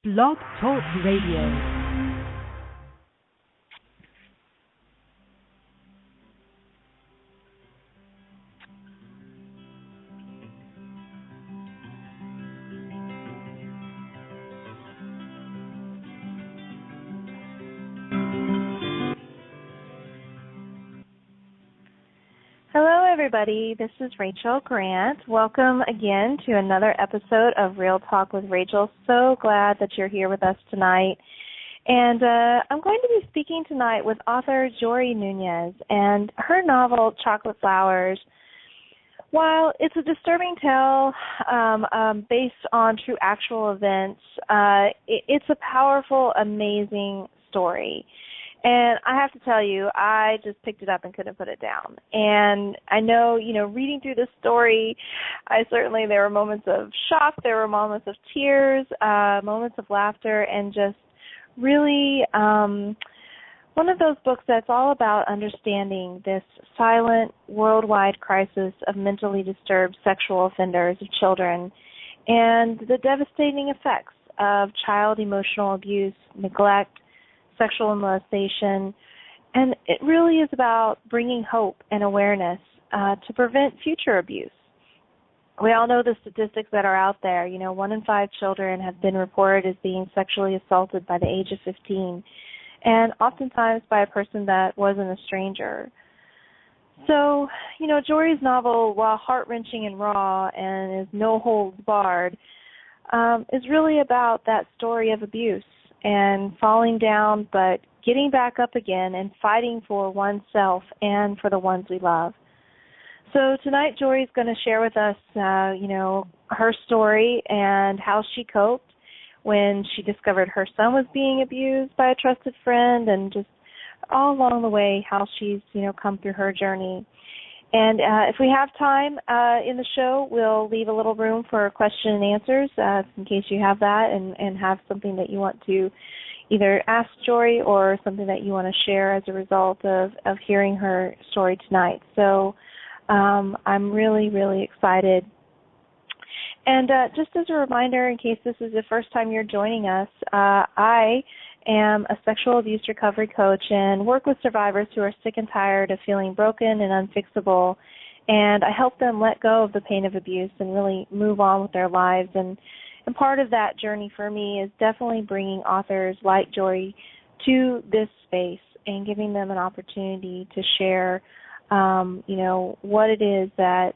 Blog Talk Radio. Hello, everybody. This is Rachel Grant. Welcome again to another episode of Real Talk with Rachel. So glad that you're here with us tonight. And I'm going to be speaking tonight with author Jory Nunez and her novel, Chocolate Flowers. While it's a disturbing tale based on true actual events, it's a powerful, amazing story. And I have to tell you, I just picked it up and couldn't put it down. And I know, reading through this story, there were moments of shock, there were moments of tears, moments of laughter, and just really one of those books that's all about understanding this silent worldwide crisis of mentally disturbed sexual offenders of children and the devastating effects of child emotional abuse, neglect, sexual molestation, and it really is about bringing hope and awareness to prevent future abuse. We all know the statistics that are out there. 1 in 5 children have been reported as being sexually assaulted by the age of 15, and oftentimes by a person that wasn't a stranger. So, Jory's novel, while heart-wrenching and raw and is no holds barred, is really about that story of abuse and falling down, but getting back up again and fighting for oneself and for the ones we love. So tonight, Jory's going to share with us, her story and how she coped when she discovered her son was being abused by a trusted friend, and just all along the way how she's, come through her journey. And if we have time in the show, we'll leave a little room for question and answers in case you have that and have something that you want to either ask Jory or something that you want to share as a result of hearing her story tonight. So I'm really, really excited. And just as a reminder, in case this is the first time you're joining us, I am a sexual abuse recovery coach and work with survivors who are sick and tired of feeling broken and unfixable, and I help them let go of the pain of abuse and really move on with their lives. And part of that journey for me is definitely bringing authors like Jory to this space and giving them an opportunity to share, what it is that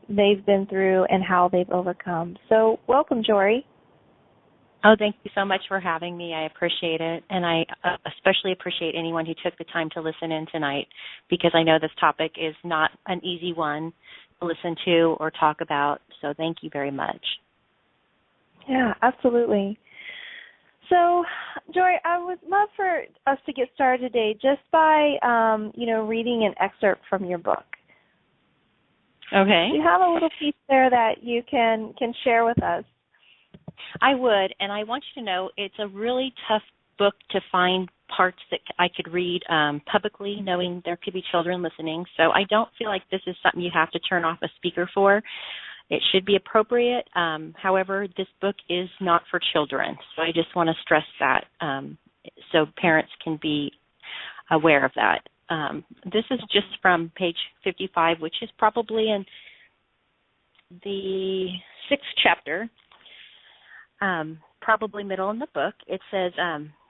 they've been through and how they've overcome. So welcome, Jory. Oh, thank you so much for having me. I appreciate it, and I especially appreciate anyone who took the time to listen in tonight, because I know this topic is not an easy one to listen to or talk about, so thank you very much. Yeah, absolutely. So, Jory, I would love for us to get started today just by, reading an excerpt from your book. Okay. Do you have a little piece there that you can share with us? I would, and I want you to know it's a really tough book to find parts that I could read publicly, knowing there could be children listening. So I don't feel like this is something you have to turn off a speaker for. It should be appropriate. However, this book is not for children, so I just want to stress that so parents can be aware of that. This is just from page 55, which is probably in the 6th chapter. Probably middle in the book. It says,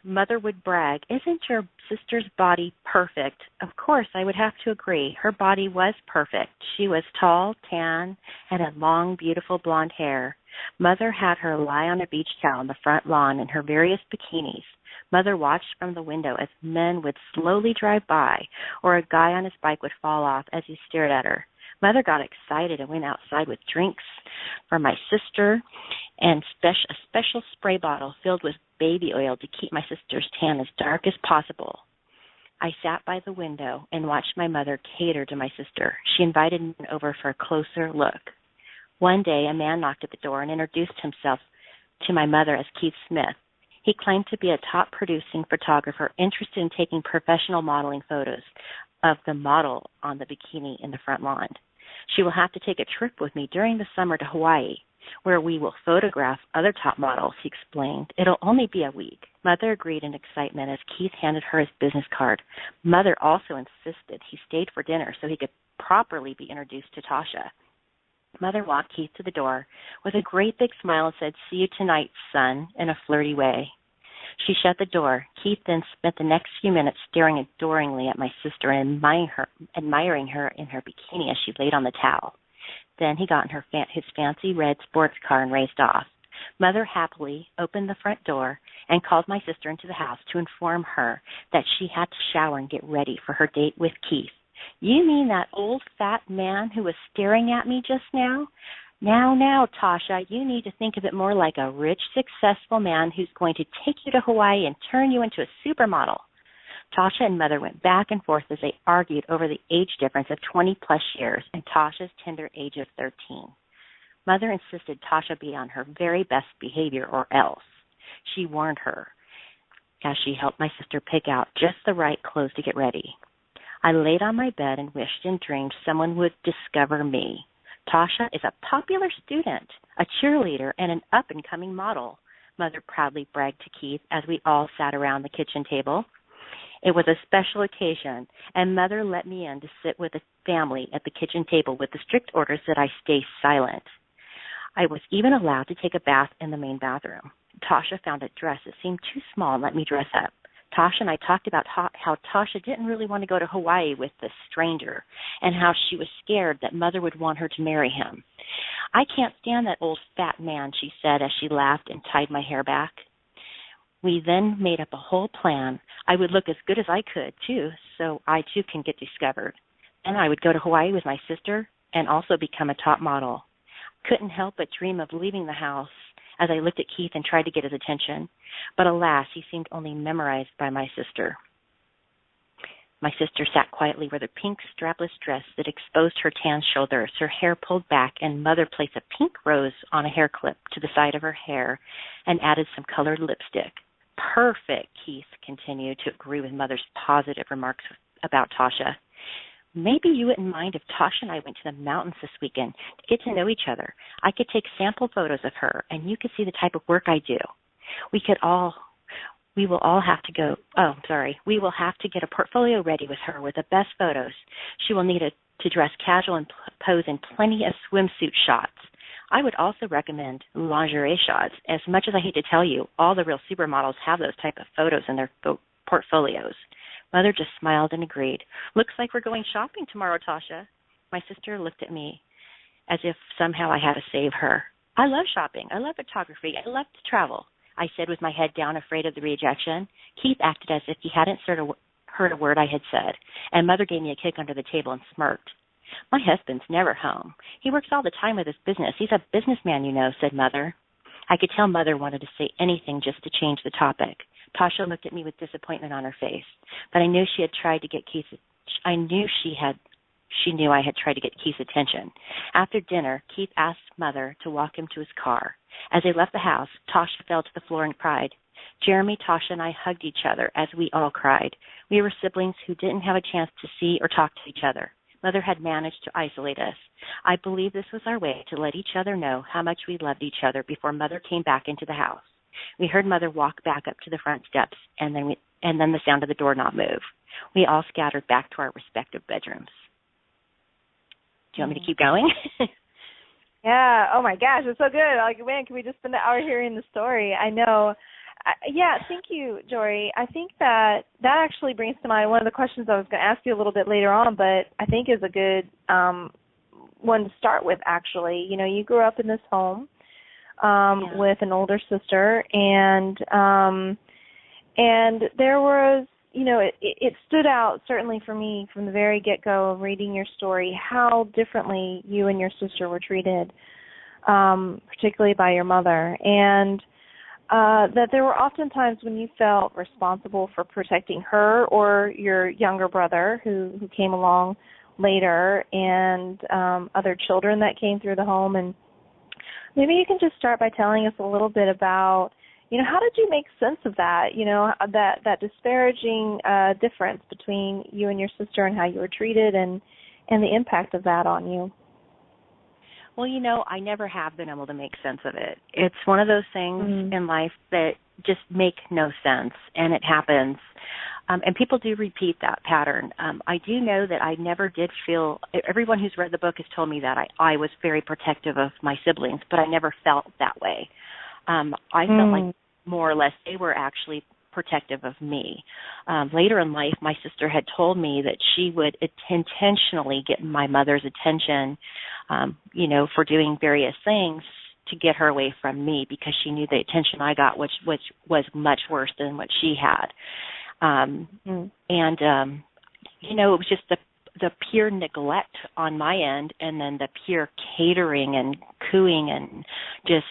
Mother would brag, "Isn't your sister's body perfect?" Of course, I would have to agree. Her body was perfect. She was tall, tan, and had long, beautiful blonde hair. Mother had her lie on a beach towel on the front lawn in her various bikinis. Mother watched from the window as men would slowly drive by, or a guy on his bike would fall off as he stared at her. Mother got excited and went outside with drinks for my sister and a special spray bottle filled with baby oil to keep my sister's tan as dark as possible. I sat by the window and watched my mother cater to my sister. She invited me over for a closer look. One day, a man knocked at the door and introduced himself to my mother as Keith Smith. He claimed to be a top producing photographer interested in taking professional modeling photos of the model on the bikini in the front lawn. She will have to take a trip with me during the summer to Hawaii. where we will photograph other top models, he explained. It'll only be a week. Mother agreed in excitement as Keith handed her his business card. Mother also insisted he stayed for dinner so he could properly be introduced to Tasha. Mother walked Keith to the door with a great big smile and said, "See you tonight, son," in a flirty way. She shut the door. Keith then spent the next few minutes staring adoringly at my sister and admiring her in her bikini as she laid on the towel. Then he got in his fancy red sports car and raced off. Mother happily opened the front door and called my sister into the house to inform her that she had to shower and get ready for her date with Keith. "You mean that old fat man who was staring at me just now? Now, Tasha, you need to think of it more like a rich, successful man who's going to take you to Hawaii and turn you into a supermodel." Tasha and Mother went back and forth as they argued over the age difference of 20-plus years and Tasha's tender age of 13. Mother insisted Tasha be on her very best behavior or else. She warned her as she helped my sister pick out just the right clothes to get ready. I laid on my bed and wished and dreamed someone would discover me. Tasha is a popular student, a cheerleader, and an up-and-coming model, Mother proudly bragged to Keith as we all sat around the kitchen table. It was a special occasion, and Mother let me in to sit with the family at the kitchen table with the strict orders that I stay silent. I was even allowed to take a bath in the main bathroom. Tasha found a dress that seemed too small and let me dress up. Tasha and I talked about how Tasha didn't really want to go to Hawaii with this stranger and how she was scared that Mother would want her to marry him. "I can't stand that old fat man," she said as she laughed and tied my hair back. We then made up a whole plan. I would look as good as I could, too, so I, too, can get discovered. Then I would go to Hawaii with my sister and also become a top model. Couldn't help but dream of leaving the house as I looked at Keith and tried to get his attention. But alas, he seemed only memorized by my sister. My sister sat quietly with a pink strapless dress that exposed her tan shoulders, her hair pulled back, and Mother placed a pink rose on a hair clip to the side of her hair and added some colored lipstick. "Perfect," Keith continued to agree with Mother's positive remarks about Tasha. "Maybe you wouldn't mind if Tasha and I went to the mountains this weekend to get to know each other. I could take sample photos of her, and you could see the type of work I do. We will have to get a portfolio ready with her with the best photos. She will need to dress casual and pose in plenty of swimsuit shots. I would also recommend lingerie shots. As much as I hate to tell you, all the real supermodels have those type of photos in their portfolios." Mother just smiled and agreed. "Looks like we're going shopping tomorrow, Tasha." My sister looked at me as if somehow I had to save her. "I love shopping. I love photography. I love to travel," I said with my head down, afraid of the rejection. Keith acted as if he hadn't heard a word I had said, and Mother gave me a kick under the table and smirked. "My husband's never home. He works all the time with his business. He's a businessman, you know," said Mother. I could tell Mother wanted to say anything just to change the topic. Tasha looked at me with disappointment on her face, but I knew she had tried to get Keith's. I knew she knew I had tried to get Keith's attention. After dinner, Keith asked Mother to walk him to his car. As they left the house, Tasha fell to the floor and cried. Jeremy, Tasha, and I hugged each other as we all cried. We were siblings who didn't have a chance to see or talk to each other. Mother had managed to isolate us. I believe this was our way to let each other know how much we loved each other before Mother came back into the house. We heard Mother walk back up to the front steps, and then the sound of the doorknob move. We all scattered back to our respective bedrooms. Do you want me to keep going? Yeah. Oh, my gosh. It's so good. Like, man, can we just spend an hour hearing the story? I know. Yeah, thank you, Jory. I think that actually brings to mind one of the questions I was going to ask you a little bit later on, but I think is a good one to start with, actually. You know, you grew up in this home with an older sister, and there was, you know, it stood out certainly for me from the very get-go of reading your story how differently you and your sister were treated, particularly by your mother, and that there were often times when you felt responsible for protecting her or your younger brother who came along later, and other children that came through the home. And maybe you can just start by telling us a little bit about, you know, how did you make sense of that, you know, that disparaging difference between you and your sister and how you were treated, and the impact of that on you? Well, I never have been able to make sense of it. It's one of those things in life that just make no sense, and it happens. And people do repeat that pattern. I do know that I never did feel, everyone who's read the book has told me that I was very protective of my siblings, but I never felt that way. I felt like more or less they were actually protective of me. Later in life, my sister had told me that she would intentionally get my mother's attention, for doing various things to get her away from me because she knew the attention I got, which was much worse than what she had. It was just the pure neglect on my end, and then the pure catering and cooing and just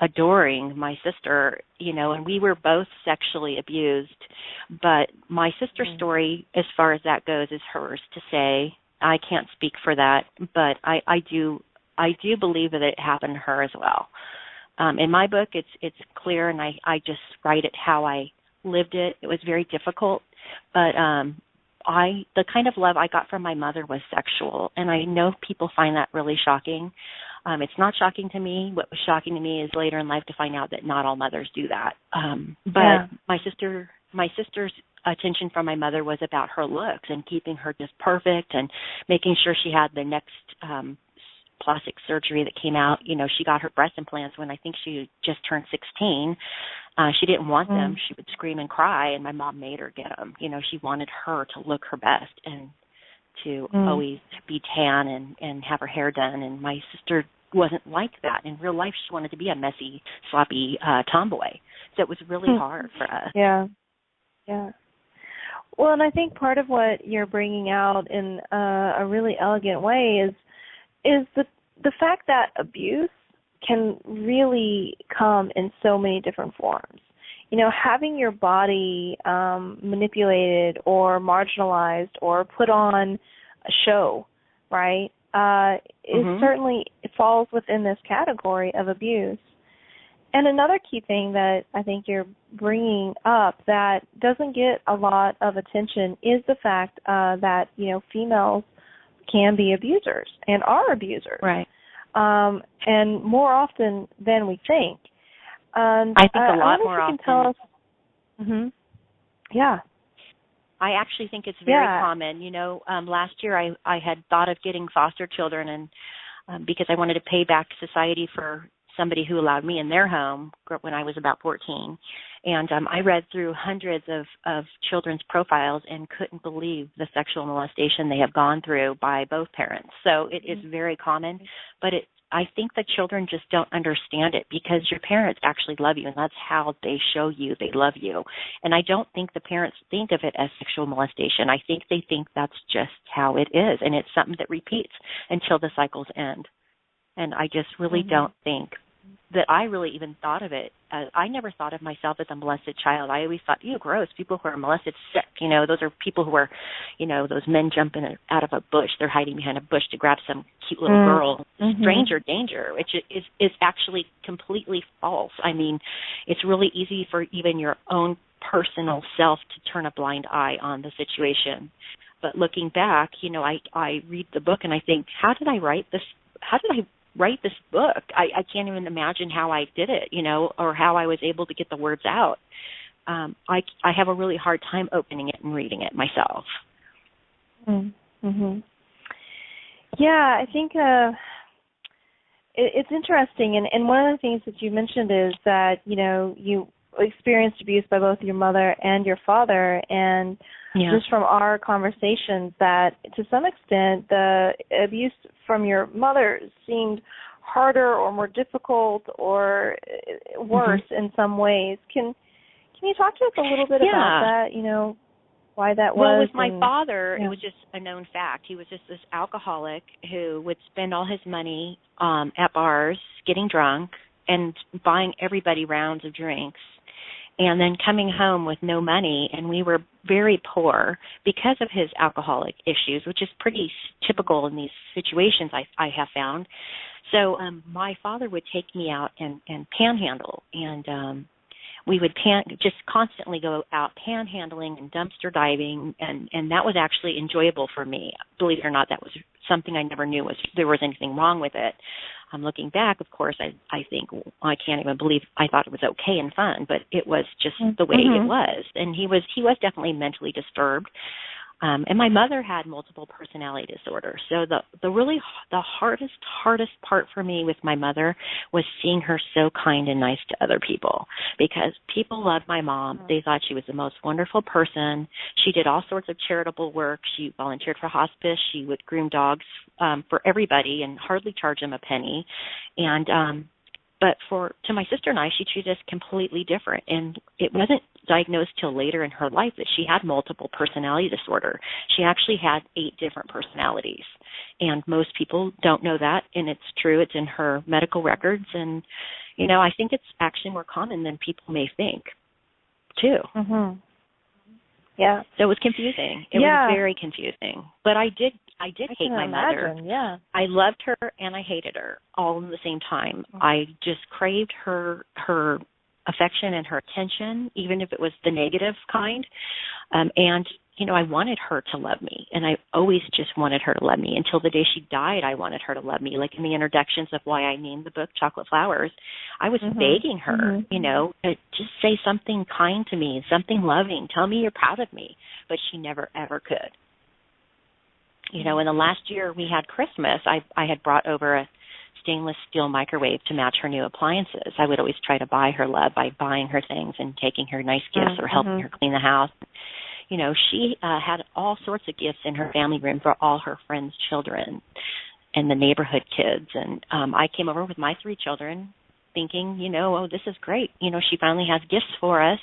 adoring my sister, and we were both sexually abused. But my sister's story, as far as that goes, is hers to say. I can't speak for that, but I do believe that it happened to her as well. In my book, it's clear, and I just write it how I lived it. It was very difficult, but the kind of love I got from my mother was sexual, and I know people find that really shocking. It's not shocking to me. What was shocking to me is later in life to find out that not all mothers do that. My sister's attention from my mother was about her looks and keeping her just perfect and making sure she had the next plastic surgery that came out. She got her breast implants when I think she just turned 16. She didn't want them. She would scream and cry, and my mom made her get them. She wanted her to look her best and to always be tan and have her hair done. And my sister wasn't like that. In real life, she wanted to be a messy, sloppy tomboy. So it was really hard for us. Yeah. Well, and I think part of what you're bringing out in a really elegant way is the fact that abuse can really come in so many different forms. Having your body manipulated or marginalized or put on a show, right, it certainly falls within this category of abuse. And another key thing that I think you're bringing up that doesn't get a lot of attention is the fact that, females can be abusers and are abusers. Right. And more often than we think. I think a lot more often. Tell us. Yeah. I actually think it's very common. Last year I had thought of getting foster children, and because I wanted to pay back society for somebody who allowed me in their home when I was about 14. And I read through hundreds of children's profiles and couldn't believe the sexual molestation they have gone through by both parents. So it is very common, but I think the children just don't understand it because your parents actually love you, and that's how they show you they love you. And I don't think the parents think of it as sexual molestation. I think they think that's just how it is, and it's something that repeats until the cycles end. And I just really don't think that I really even thought of it. I never thought of myself as a molested child. I always thought, gross, people who are molested, sick. Those are people who are, those men jumping out of a bush. They're hiding behind a bush to grab some cute little girl. Stranger danger, which is actually completely false. I mean, it's really easy for even your own personal self to turn a blind eye on the situation. But looking back, I read the book and I think, how did I write this? How did I write this book? I can't even imagine how I did it, or how I was able to get the words out. I have a really hard time opening it and reading it myself. Yeah, I think it's interesting. And one of the things that you mentioned is that, you experienced abuse by both your mother and your father. And just from our conversations that to some extent the abuse from your mother seemed harder or more difficult or worse in some ways. Can you talk to us a little bit about that, why that was? Well, with my father, it was just a known fact. He was just this alcoholic who would spend all his money at bars, getting drunk, and buying everybody rounds of drinks, and then coming home with no money. And we were very poor because of his alcoholic issues, which is pretty typical in these situations I have found. So my father would take me out and panhandle, and we would just constantly go out panhandling and dumpster diving, and that was actually enjoyable for me. Believe it or not, that was something I never knew there was anything wrong with it. Looking back, of course, I think I can't even believe I thought it was okay and fun, but it was just the way it was. And he was definitely mentally disturbed. And my mother had multiple personality disorder. So the hardest part for me with my mother was seeing her so kind and nice to other people, because people loved my mom. They thought she was the most wonderful person. She did all sorts of charitable work. She volunteered for hospice. She would groom dogs for everybody and hardly charge them a penny. And but to my sister and I, she treated us completely different. And it wasn't diagnosed till later in her life that she had multiple personality disorder. She actually had 8 different personalities. And most people don't know that, and it's true. It's in her medical records. And, I think it's actually more common than people may think, too. Mm-hmm. Yeah. So it was confusing. It was very confusing. But I did hate my mother. Yeah. I loved her and I hated her all in the same time. Mm-hmm. I just craved her affection and her attention, even if it was the negative kind. And I wanted her to love me, and I always just wanted her to love me until the day she died. I wanted her to love me. Like in the introductions of why I named the book Chocolate Flowers, I was begging her, to just say something kind to me, something loving, tell me you're proud of me. But she never, ever could. In the last year we had Christmas, I had brought over a stainless steel microwave to match her new appliances. I would always try to buy her love by buying her things and taking her nice gifts or helping her clean the house. She had all sorts of gifts in her family room for all her friends' children and the neighborhood kids. And I came over with my 3 children thinking, oh, this is great. She finally has gifts for us.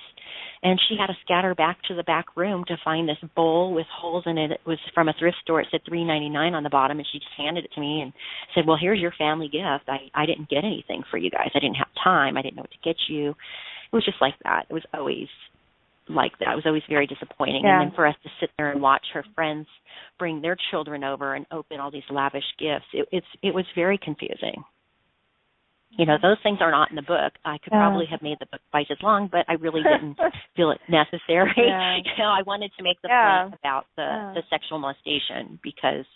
And she had to scatter back to the back room to find this bowl with holes in it. It was from a thrift store. It said $3.99 on the bottom, and she just handed it to me and said, well, here's your family gift. I didn't get anything for you guys. I didn't have time. I didn't know what to get you. It was just like that. It was always like that. It was always very disappointing. Yeah. And then for us to sit there and watch her friends bring their children over and open all these lavish gifts, it was very confusing. Those things are not in the book. I could probably have made the book twice as long, but I really didn't feel it necessary. Yeah. I wanted to make the point about the sexual molestation, because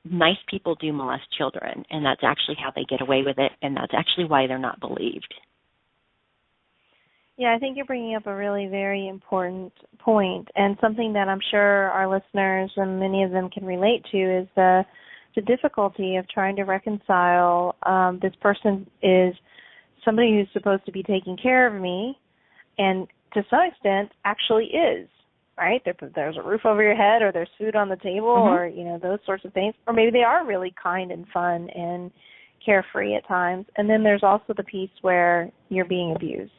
nice people do molest children, and that's actually how they get away with it, and that's actually why they're not believed. Yeah, I think you're bringing up a really very important point, and something that I'm sure our listeners, and many of them can relate to, is the difficulty of trying to reconcile this person is somebody who's supposed to be taking care of me, and to some extent actually is, right? There's a roof over your head, or there's food on the table, or those sorts of things, or maybe they are really kind and fun and carefree at times. And then there's also the piece where you're being abused,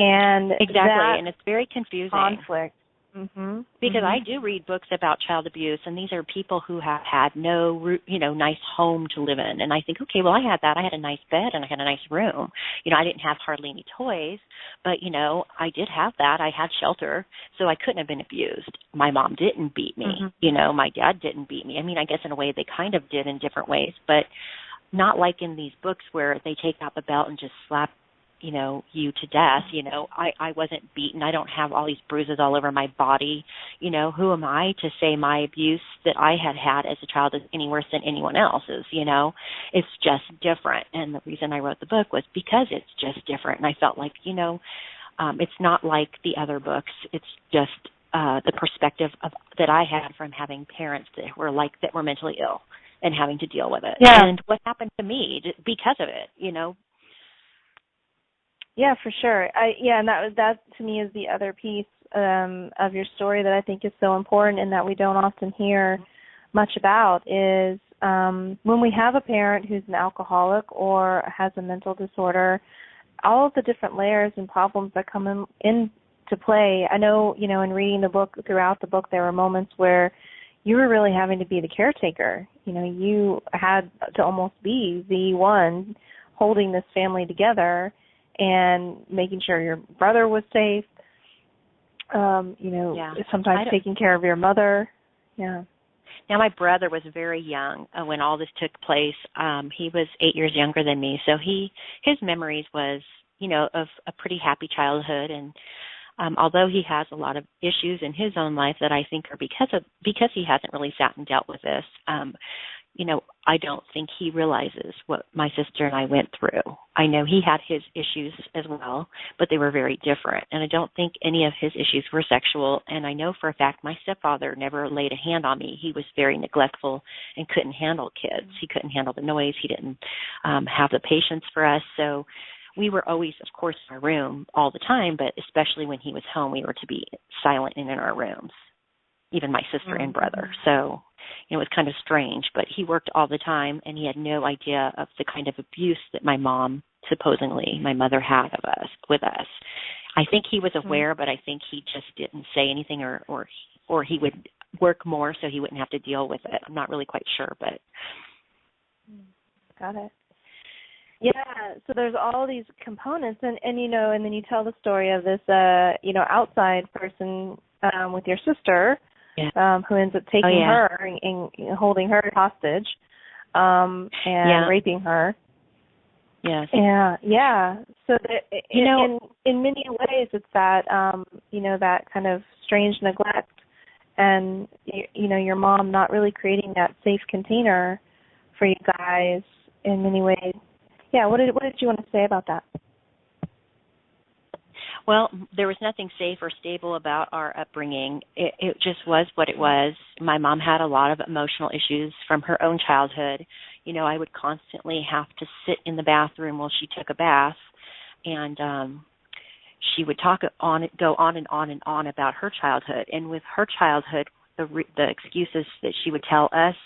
and exactly, and it's very confusing. Conflict. Because I do read books about child abuse, and these are people who have had no, nice home to live in. And I think, okay, well, I had that. I had a nice bed and I had a nice room. I didn't have hardly any toys, but, I did have that. I had shelter, so I couldn't have been abused. My mom didn't beat me. My dad didn't beat me. I mean, I guess in a way they kind of did in different ways, but not like in these books where they take out the belt and just slap you to death. I wasn't beaten. I don't have all these bruises all over my body. Who am I to say my abuse that I had as a child is any worse than anyone else's? It's just different. And the reason I wrote the book was because it's just different. And I felt like, it's not like the other books. It's just the perspective that I had from having parents that were mentally ill and having to deal with it. Yeah. And what happened to me because of it, Yeah, for sure. And that to me is the other piece of your story that I think is so important, and that we don't often hear much about, is when we have a parent who's an alcoholic or has a mental disorder, all of the different layers and problems that come into play. I know, in reading the book, throughout the book, there were moments where you were really having to be the caretaker. You had to almost be the one holding this family together and making sure your brother was safe, sometimes taking care of your mother. Yeah. Now, my brother was very young when all this took place. He was 8 years younger than me, so his memories was, of a pretty happy childhood. And although he has a lot of issues in his own life that I think are because he hasn't really sat and dealt with this. I don't think he realizes what my sister and I went through. I know he had his issues as well, but they were very different. And I don't think any of his issues were sexual. And I know for a fact my stepfather never laid a hand on me. He was very neglectful and couldn't handle kids. He couldn't handle the noise. He didn't have the patience for us. So we were always, of course, in our room all the time, but especially when he was home, we were to be silent and in our rooms, even my sister and brother. So it was kind of strange, but he worked all the time, and he had no idea of the kind of abuse that my mom, supposedly, my mother had with us. I think he was aware, but I think he just didn't say anything, or he would work more so he wouldn't have to deal with it. I'm not really quite sure, but. Got it. Yeah, so there's all these components, and then you tell the story of this, outside person with your sister, who ends up taking her and holding her hostage and raping her. Yes. Yeah. So in many ways, it's that that kind of strange neglect, and your mom not really creating that safe container for you guys in many ways. Yeah. What did you want to say about that? Well, there was nothing safe or stable about our upbringing. It just was what it was. My mom had a lot of emotional issues from her own childhood. I would constantly have to sit in the bathroom while she took a bath, and she would go on and on and on about her childhood. And with her childhood, the excuses that she would tell us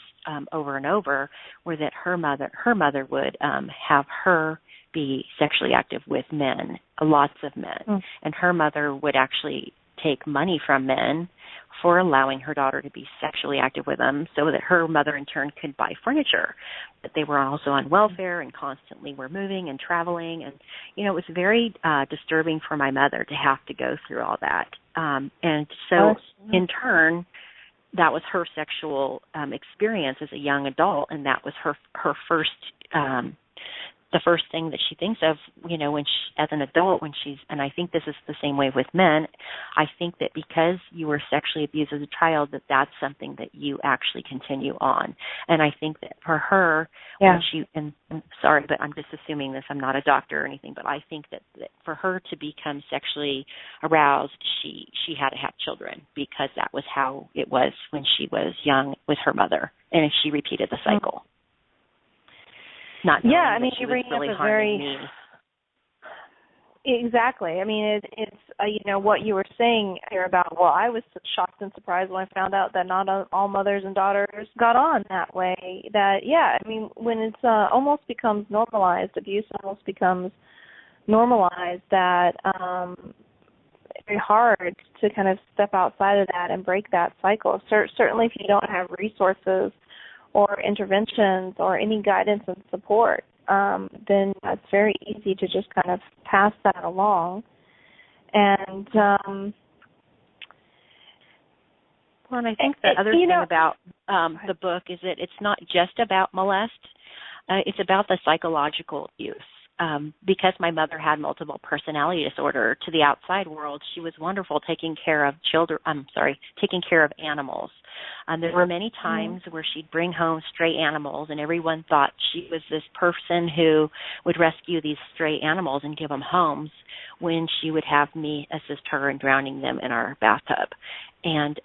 over and over were that her mother would have her be sexually active with men, lots of men. And her mother would actually take money from men for allowing her daughter to be sexually active with them so that her mother in turn could buy furniture. But they were also on welfare and constantly were moving and traveling. And, it was very disturbing for my mother to have to go through all that. And so in turn, that was her sexual experience as a young adult, and that was her first the first thing that she thinks of, when as an adult, and I think this is the same way with men, I think that because you were sexually abused as a child, that's something that you actually continue on. And I think that for her, when and sorry, but I'm just assuming this, I'm not a doctor or anything, but I think that for her to become sexually aroused, she had to have children, because that was how it was when she was young with her mother, and she repeated the cycle. Not you bring really up a very exactly. I mean, it's what you were saying here about. Well, I was shocked and surprised when I found out that not all mothers and daughters got on that way. That when it's almost becomes normalized, abuse almost becomes normalized. That it's very hard to kind of step outside of that and break that cycle. Certainly, if you don't have resources or interventions or any guidance and support, then it's very easy to just kind of pass that along. And and I think the other thing about the book is that it's not just about molest. It's about the psychological abuse. Because my mother had multiple personality disorder, to the outside world, she was wonderful taking care of taking care of animals. There were many times where she'd bring home stray animals, and everyone thought she was this person who would rescue these stray animals and give them homes, when she would have me assist her in drowning them in our bathtub. And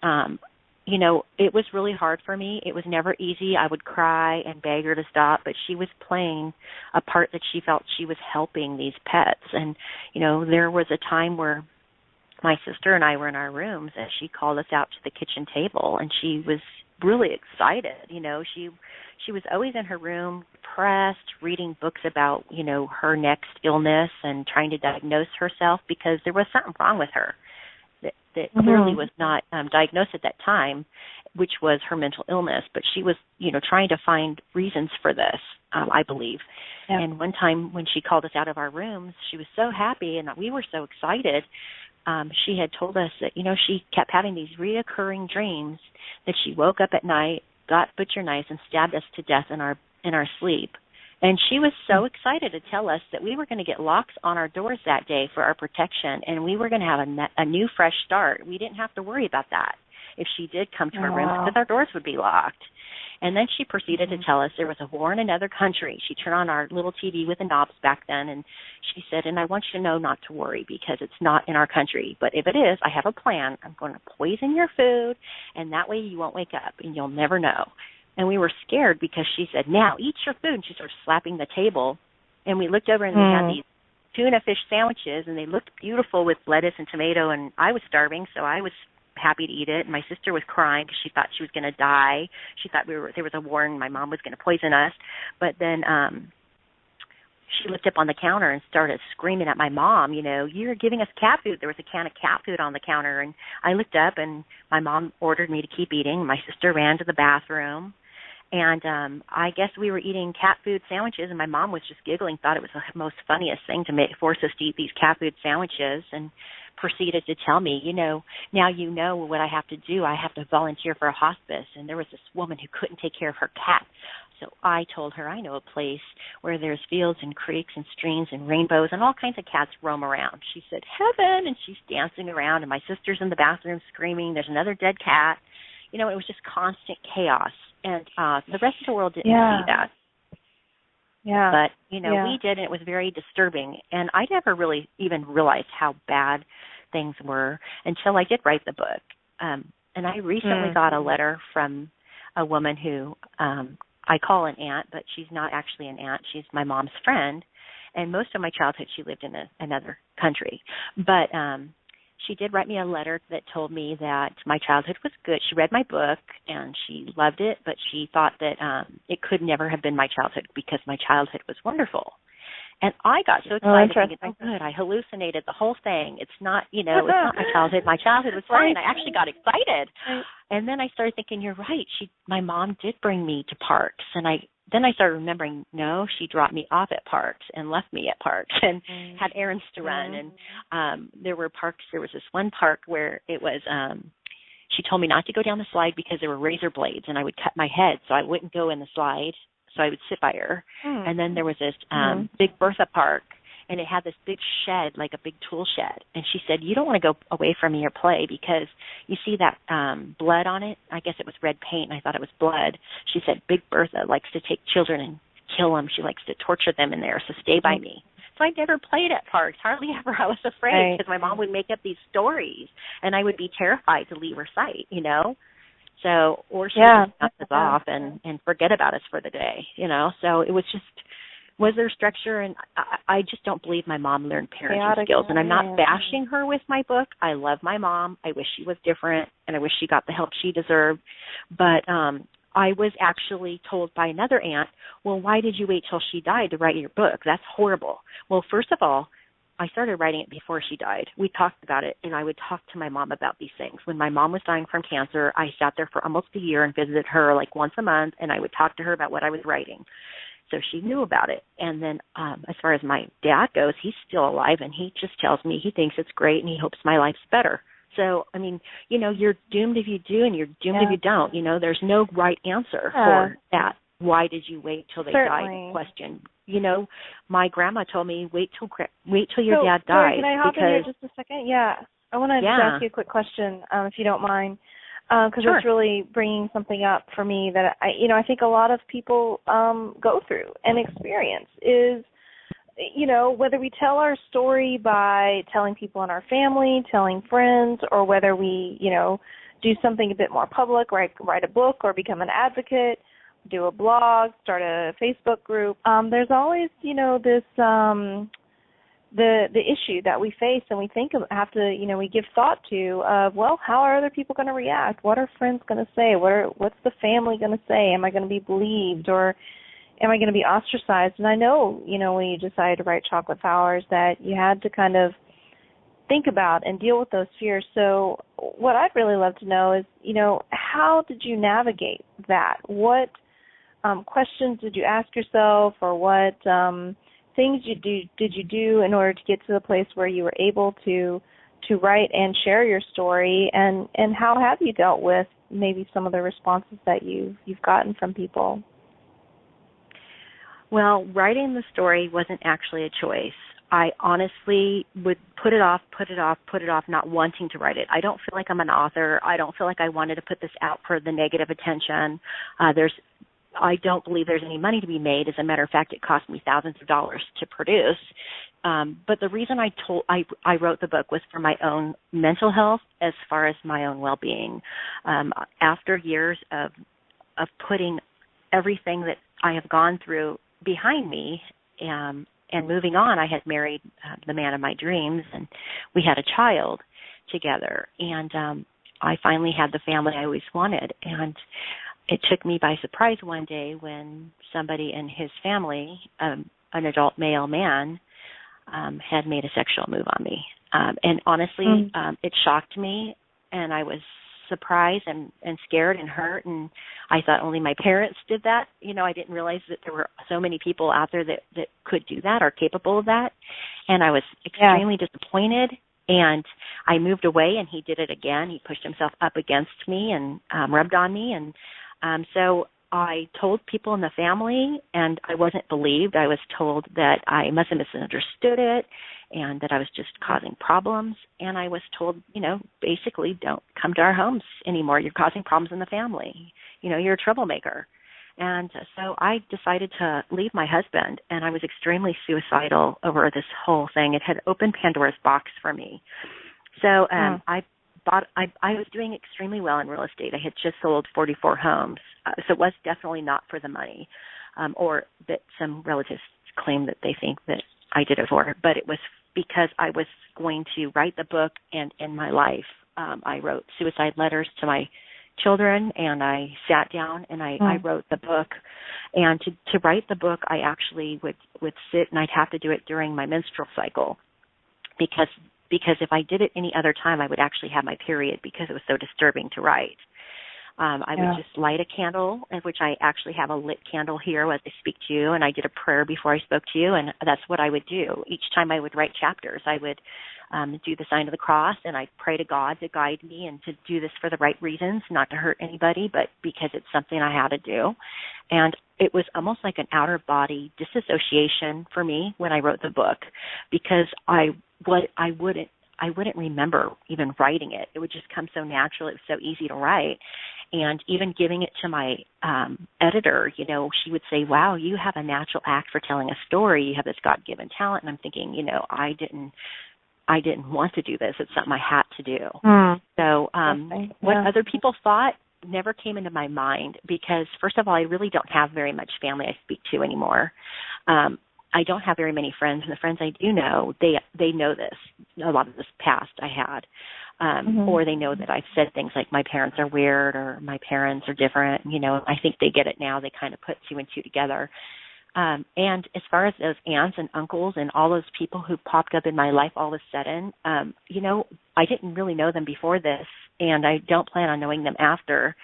it was really hard for me. It was never easy. I would cry and beg her to stop, but she was playing a part that she felt she was helping these pets. And, there was a time where my sister and I were in our rooms, and she called us out to the kitchen table, and she was really excited. She was always in her room, depressed, reading books about, her next illness and trying to diagnose herself, because there was something wrong with her that clearly was not diagnosed at that time, which was her mental illness. But she was, trying to find reasons for this, I believe. Yeah. And one time when she called us out of our rooms, she was so happy, and we were so excited. She had told us that, she kept having these reoccurring dreams that she woke up at night, got butcher knives, and stabbed us to death in our sleep. And she was so excited to tell us that we were going to get locks on our doors that day for our protection, and we were going to have a new, fresh start. We didn't have to worry about that if she did come to our room, because our doors would be locked. And then she proceeded to tell us there was a war in another country. She turned on our little TV with the knobs back then, and she said, and I want you to know not to worry because it's not in our country. But if it is, I have a plan. I'm going to poison your food, and that way you won't wake up, and you'll never know. And we were scared because she said, now eat your food. And she started slapping the table. And we looked over and we had these tuna fish sandwiches, and they looked beautiful with lettuce and tomato. And I was starving, so I was happy to eat it. And my sister was crying because she thought she was going to die. She thought there was a war and my mom was going to poison us. But then she looked up on the counter and started screaming at my mom, you're giving us cat food. There was a can of cat food on the counter. And I looked up, and my mom ordered me to keep eating. My sister ran to the bathroom. And I guess we were eating cat food sandwiches, and my mom was just giggling, thought it was the most funniest thing to force us to eat these cat food sandwiches, and proceeded to tell me, now you know what I have to do. I have to volunteer for a hospice. And there was this woman who couldn't take care of her cat. So I told her, I know a place where there's fields and creeks and streams and rainbows and all kinds of cats roam around. She said, heaven, and she's dancing around, and my sister's in the bathroom screaming, there's another dead cat. It was just constant chaos. And the rest of the world didn't see that. Yeah. But, we did, and it was very disturbing. And I never really even realized how bad things were until I did write the book. And I recently got a letter from a woman who I call an aunt, but she's not actually an aunt. She's my mom's friend. And most of my childhood, she lived in another country. But she did write me a letter that told me that my childhood was good. She read my book, and she loved it, but she thought that it could never have been my childhood because my childhood was wonderful. And I got so excited thinking, oh, good, I hallucinated the whole thing. It's not, it's not my childhood. My childhood was fine. I actually got excited. And then I started thinking, you're right. My mom did bring me to parks, and then I started remembering, no, she dropped me off at parks and left me at parks and had errands to run. And there were parks. There was this one park where it was, she told me not to go down the slide because there were razor blades and I would cut my head, so I wouldn't go in the slide. So I would sit by her. And then there was this Big Bertha park, and it had this big shed, like a big tool shed. And she said, you don't want to go away from your play because you see that blood on it. I guess it was red paint, and I thought it was blood. She said, Big Bertha likes to take children and kill them. She likes to torture them in there, so stay by me. So I never played at parks, hardly ever. I was afraid because my mom would make up these stories, and I would be terrified to leave her sight, So, or she would just knock us off and forget about us for the day, So it was just, was there structure? And I just don't believe my mom learned parenting skills. And I'm not bashing her with my book. I love my mom. I wish she was different, and I wish she got the help she deserved. But I was actually told by another aunt, well, why did you wait till she died to write your book? That's horrible. Well, first of all, I started writing it before she died. We talked about it, and I would talk to my mom about these things. When my mom was dying from cancer, I sat there for almost a year and visited her like once a month, and I would talk to her about what I was writing. So she knew about it. And then as far as my dad goes, he's still alive, and he just tells me he thinks it's great, and he hopes my life's better. So, I mean, you're doomed if you do, and you're doomed if you don't. There's no right answer for that. Why did you wait till they died? Question. My grandma told me wait till your dad dies. Can I hop in here just a second? Yeah, I want to just ask you a quick question, if you don't mind, because it's really bringing something up for me that I think a lot of people go through and experience is, whether we tell our story by telling people in our family, telling friends, or whether we do something a bit more public, write a book or become an advocate, do a blog, start a Facebook group. There's always, this the issue that we face, and we have to, we give thought to well, how are other people going to react? What are friends going to say? What's the family going to say? Am I going to be believed, or am I going to be ostracized? And I know, when you decided to write Chocolate Flowers, that you had to kind of think about and deal with those fears. So what I'd really love to know is, how did you navigate that? What questions did you ask yourself, or what things did you do in order to get to the place where you were able to write and share your story, and how have you dealt with maybe some of the responses that you've gotten from people? Well, writing the story wasn't actually a choice. I honestly would put it off, not wanting to write it. I don't feel like I'm an author. I don't feel like I wanted to put this out for the negative attention. I don't believe there's any money to be made. As a matter of fact, it cost me thousands of dollars to produce. But the reason I wrote the book was for my own mental health, as far as my own well-being. After years of putting everything that I have gone through behind me, and moving on, I had married the man of my dreams, and we had a child together. And I finally had the family I always wanted. And it took me by surprise one day when somebody in his family, an adult male man, had made a sexual move on me. And honestly, it shocked me, and I was surprised and scared and hurt, and I thought only my parents did that. I didn't realize that there were so many people out there that could do that or capable of that, and I was extremely disappointed, and I moved away, and he did it again. He pushed himself up against me and rubbed on me, and so I told people in the family, and I wasn't believed. I was told that I must have misunderstood it and that I was just causing problems. And I was told, basically, don't come to our homes anymore. You're causing problems in the family. You're a troublemaker. And so I decided to leave my husband, and I was extremely suicidal over this whole thing. It had opened Pandora's box for me. So I was doing extremely well in real estate. I had just sold 44 homes, so it was definitely not for the money, or that some relatives claim that they think that I did it for, but it was because I was going to write the book and end my life. I wrote suicide letters to my children, and I sat down and I wrote the book. And to write the book, I actually would sit, and I'd have to do it during my menstrual cycle, because if I did it any other time, I would actually have my period because it was so disturbing to write. I would just light a candle, in which I actually have a lit candle here as I speak to you, and I did a prayer before I spoke to you, and that's what I would do. Each time I would write chapters, I would do the sign of the cross, and I'd pray to God to guide me and to do this for the right reasons, not to hurt anybody, but because it's something I had to do. And it was almost like an outer body disassociation for me when I wrote the book, because I wouldn't remember even writing it. It would just come so natural. It was so easy to write. And even giving it to my editor, she would say, wow, you have a natural act for telling a story. You have this God-given talent. And I'm thinking, I didn't want to do this. It's something I had to do. So what other people thought never came into my mind, because, first of all, I really don't have very much family I speak to anymore. I don't have very many friends, and the friends I do know, they know this, a lot of this past I had, or they know that I've said things like my parents are weird or my parents are different. I think they get it now. They kind of put two and two together. And as far as those aunts and uncles and all those people who popped up in my life all of a sudden, I didn't really know them before this, and I don't plan on knowing them after.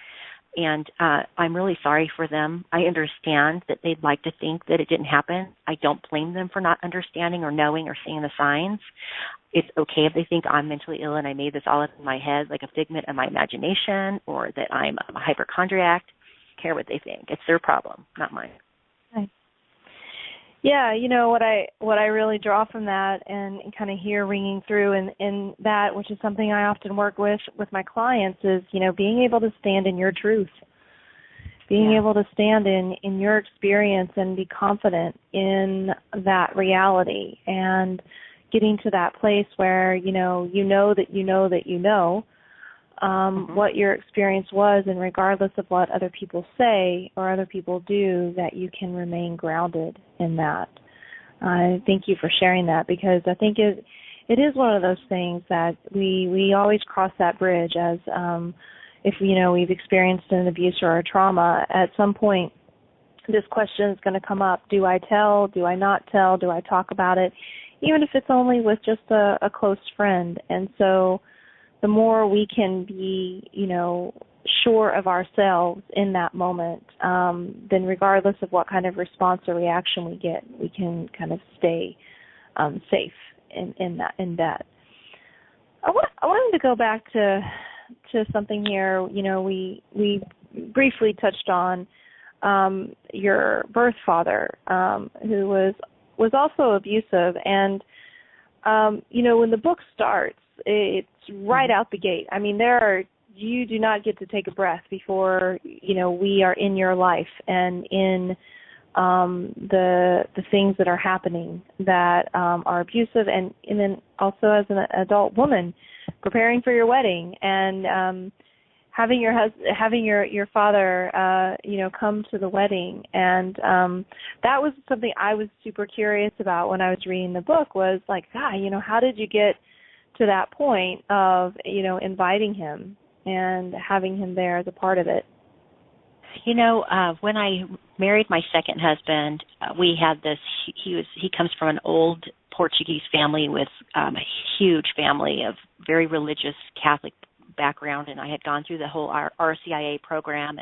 And I'm really sorry for them. I understand that they'd like to think that it didn't happen. I don't blame them for not understanding or knowing or seeing the signs. It's okay if they think I'm mentally ill and I made this all up in my head, like a figment of my imagination, or that I'm a hypochondriac. I don't care what they think. It's their problem, not mine. Right. Yeah, what I really draw from that and kind of hear ringing through in that, which is something I often work with my clients, is, being able to stand in your truth, being able to stand in your experience and be confident in that reality, and getting to that place where, what your experience was, and regardless of what other people say or other people do, that you can remain grounded in that. Thank you for sharing that, because I think it is one of those things that we always cross that bridge as if we've experienced an abuse or a trauma. At some point, this question is going to come up: do I tell? Do I not tell? Do I talk about it? Even if it's only with just a close friend. And so the more we can be, sure of ourselves in that moment, then regardless of what kind of response or reaction we get, we can kind of stay safe in that. I wanted to go back to something here. We briefly touched on your birth father, who was also abusive. And when the book starts, it's right out the gate. I mean, you do not get to take a breath before we are in your life and in the things that are happening that are abusive, and then also as an adult woman preparing for your wedding and having your father come to the wedding. And that was something I was super curious about when I was reading the book, was like, God, how did you get to that point of inviting him and having him there as a part of it? When I married my second husband, we had this. He comes from an old Portuguese family with a huge family of very religious Catholic background, and I had gone through the whole RCIA program,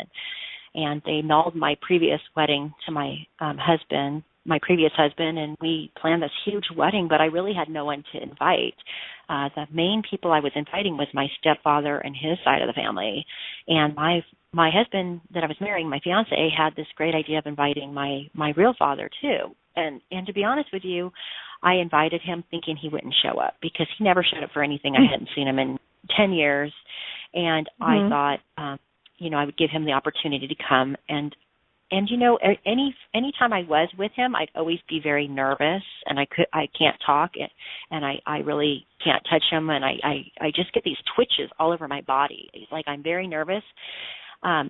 and they annulled my previous wedding to my previous husband, and we planned this huge wedding, but I really had no one to invite. The main people I was inviting was my stepfather and his side of the family, and my husband that I was marrying, my fiance, had this great idea of inviting my real father too. And to be honest with you, I invited him thinking he wouldn't show up, because he never showed up for anything. I hadn't seen him in 10 years, and I thought, I would give him the opportunity to come. And any time I was with him, I'd always be very nervous, and I can't talk, and I really can't touch him, and I just get these twitches all over my body. It's like I'm very nervous. I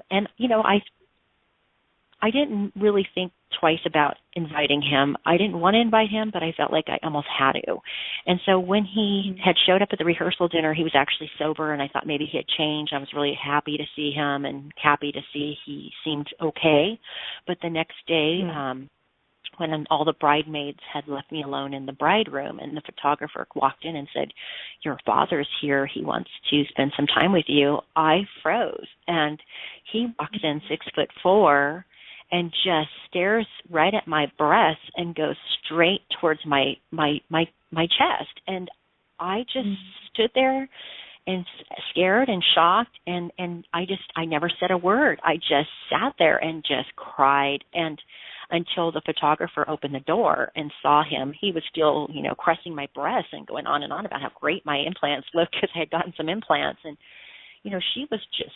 didn't really think twice about inviting him. I didn't want to invite him, but I felt like I almost had to. And so when he had showed up at the rehearsal dinner, he was actually sober, and I thought maybe he had changed. I was really happy to see him and happy to see he seemed okay. But the next day, when all the bridesmaids had left me alone in the bride room, and the photographer walked in and said, "Your father's here. He wants to spend some time with you," I froze. And he walks in 6'4" and just stares right at my breasts and goes straight towards my chest. And I just stood there and scared and shocked, and I never said a word. I just sat there and just cried, and until the photographer opened the door and saw him. He was still, caressing my breasts and going on and on about how great my implants looked, because I had gotten some implants. And she was just,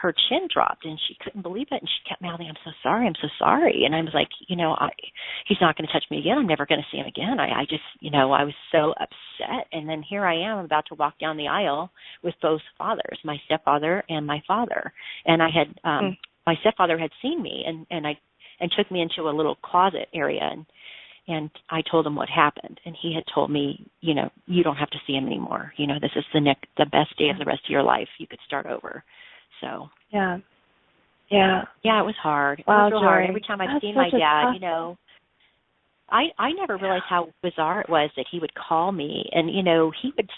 her chin dropped, and she couldn't believe it, and she kept mouthing, "I'm so sorry, I'm so sorry." And I was like, he's not going to touch me again. I'm never going to see him again. I just, I was so upset. And then here I am about to walk down the aisle with both fathers, my stepfather and my father. And I had, my stepfather had seen me and took me into a little closet area, and I told him what happened, and he had told me, you don't have to see him anymore. This is the best day of the rest of your life. You could start over. So yeah, it was hard. Wow, it was real hard. Every time I've seen my dad, I never realized how bizarre it was that he would call me, and he would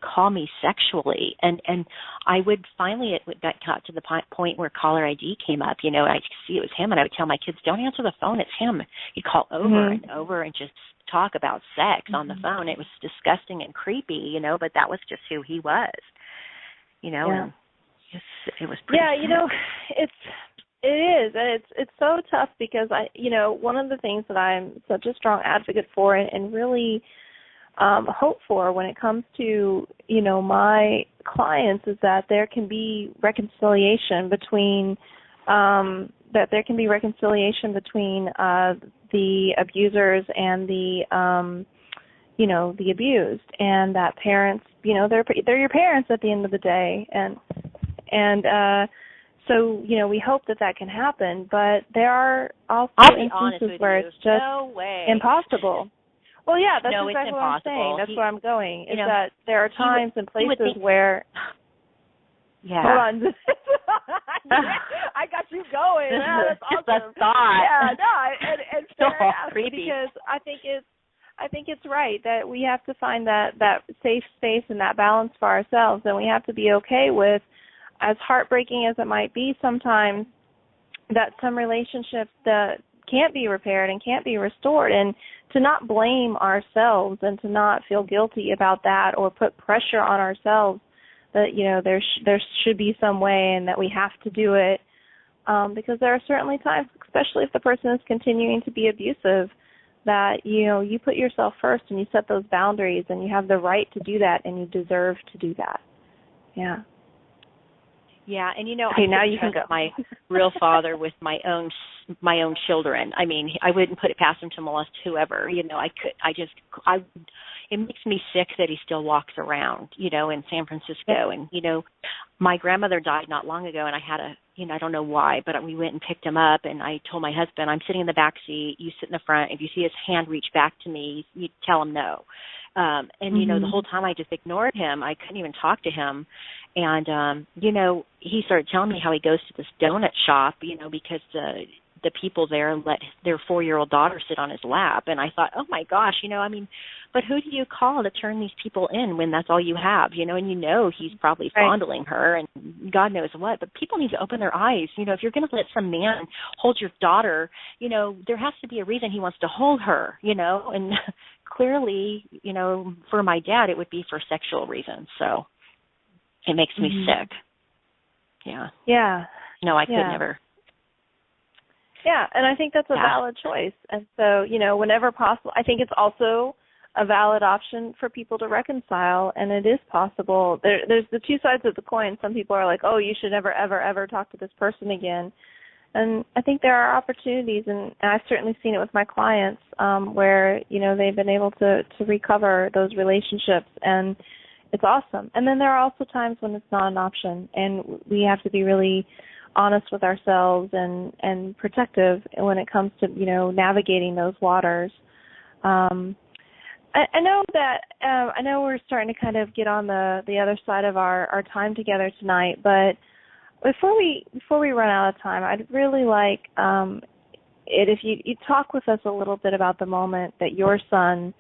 call me sexually, and I would finally, it got to the point where caller ID came up. I could see it was him, and I would tell my kids, "Don't answer the phone, it's him." He'd call over and over and just talk about sex on the phone. It was disgusting and creepy, but that was just who he was, and it was pretty sad. It is. It's so tough, because one of the things that I'm such a strong advocate for and really hope for when it comes to my clients is that there can be reconciliation between the abusers and the abused, and that parents, they're your parents at the end of the day, and so we hope that can happen, but there are also instances where it's just impossible. Well, yeah, that's exactly what I'm saying. That's where I'm going, is that there are times and places where... Yeah. Hold on. I got you going. Yeah, that's awesome. Just a thought. Yeah, no, and fair enough, creepy. Because I think it's right that we have to find that safe space and that balance for ourselves, and we have to be okay with, as heartbreaking as it might be sometimes, that some relationships that can't be repaired and can't be restored, and to not blame ourselves and to not feel guilty about that or put pressure on ourselves that there should be some way and that we have to do it because there are certainly times, especially if the person is continuing to be abusive, that, you put yourself first and you set those boundaries, and you have the right to do that, and you deserve to do that. Yeah. Yeah, and okay, now you can go. My real father with my own children. I mean, I wouldn't put it past him to molest whoever. It makes me sick that he still walks around, in San Francisco. And my grandmother died not long ago, and I had I don't know why, but we went and picked him up, and I told my husband, I'm sitting in the back seat, you sit in the front. If you see his hand reach back to me, you tell him no. The whole time I just ignored him. I couldn't even talk to him. And, he started telling me how he goes to this donut shop, because the people there let their 4-year-old daughter sit on his lap. And I thought, oh, my gosh, but who do you call to turn these people in when that's all you have, and he's probably fondling her and God knows what. But people need to open their eyes. If you're going to let some man hold your daughter, there has to be a reason he wants to hold her, and clearly, for my dad, it would be for sexual reasons. So it makes me sick. Yeah. Yeah. No, I could never. Yeah, and I think that's a valid choice. And so, whenever possible, I think it's also a valid option for people to reconcile, and it is possible. There's the two sides of the coin. Some people are like, oh, you should never, ever, ever talk to this person again. And I think there are opportunities, and I've certainly seen it with my clients, where, they've been able to recover those relationships, and it's awesome. And then there are also times when it's not an option, and we have to be really honest with ourselves and protective when it comes to, navigating those waters. I know that I know we're starting to kind of get on the other side of our time together tonight, but before we run out of time, I'd really like it if you talk with us a little bit about the moment that your son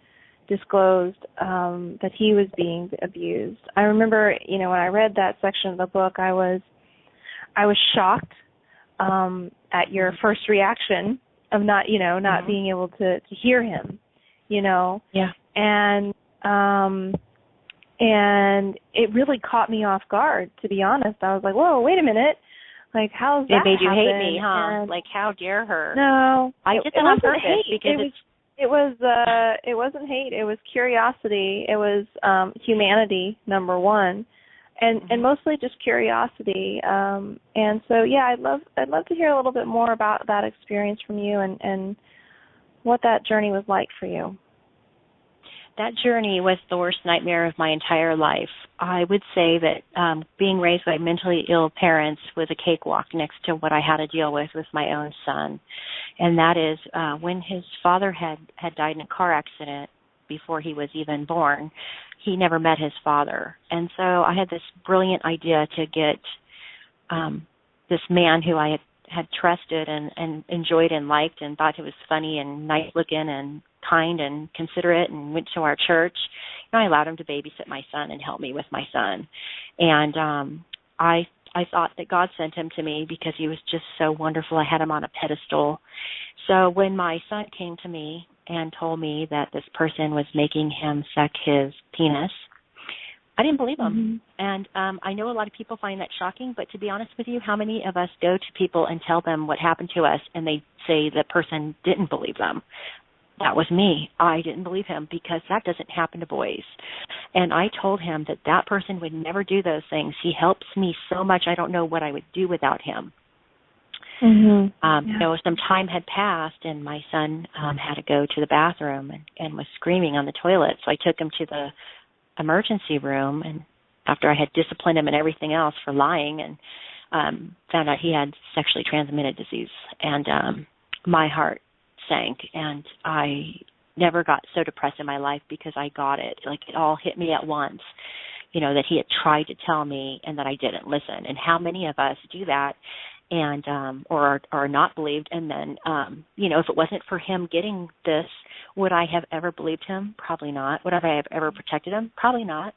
disclosed that he was being abused. I remember, when I read that section of the book, I was shocked at your first reaction of not being able to hear him, Yeah. And it really caught me off guard, to be honest. I was like, whoa, wait a minute. Like, how's that It made you happen? hate me, huh? And like, how dare her? No. I did that on purpose because it wasn't hate. It was curiosity. It was humanity, number one. And mostly just curiosity. And so, yeah, I'd love to hear a little bit more about that experience from you and what that journey was like for you. That journey was the worst nightmare of my entire life. I would say that being raised by mentally ill parents was a cakewalk next to what I had to deal with my own son. And that is when his father had died in a car accident before he was even born, he never met his father. And so I had this brilliant idea to get this man who I had trusted and enjoyed and liked and thought he was funny and nice looking and kind and considerate and went to our church. I allowed him to babysit my son and help me with my son. And I thought that God sent him to me because he was just so wonderful. I had him on a pedestal. So when my son came to me and told me that this person was making him suck his penis, I didn't believe him. And I know a lot of people find that shocking, but to be honest with you, how many of us go to people and tell them what happened to us and they say the person didn't believe them? That was me. I didn't believe him because that doesn't happen to boys. And I told him that person would never do those things. He helps me so much, I don't know what I would do without him. Some time had passed, and my son had to go to the bathroom and was screaming on the toilet. So I took him to the emergency room, and after I had disciplined him and everything else for lying, and found out he had sexually transmitted disease. And my heart sank, and I never got so depressed in my life because I got it. Like, it all hit me at once, that he had tried to tell me and that I didn't listen. And how many of us do that and or are not believed? And then, if it wasn't for him getting this, would I have ever believed him? Probably not. Would I have ever protected him? Probably not,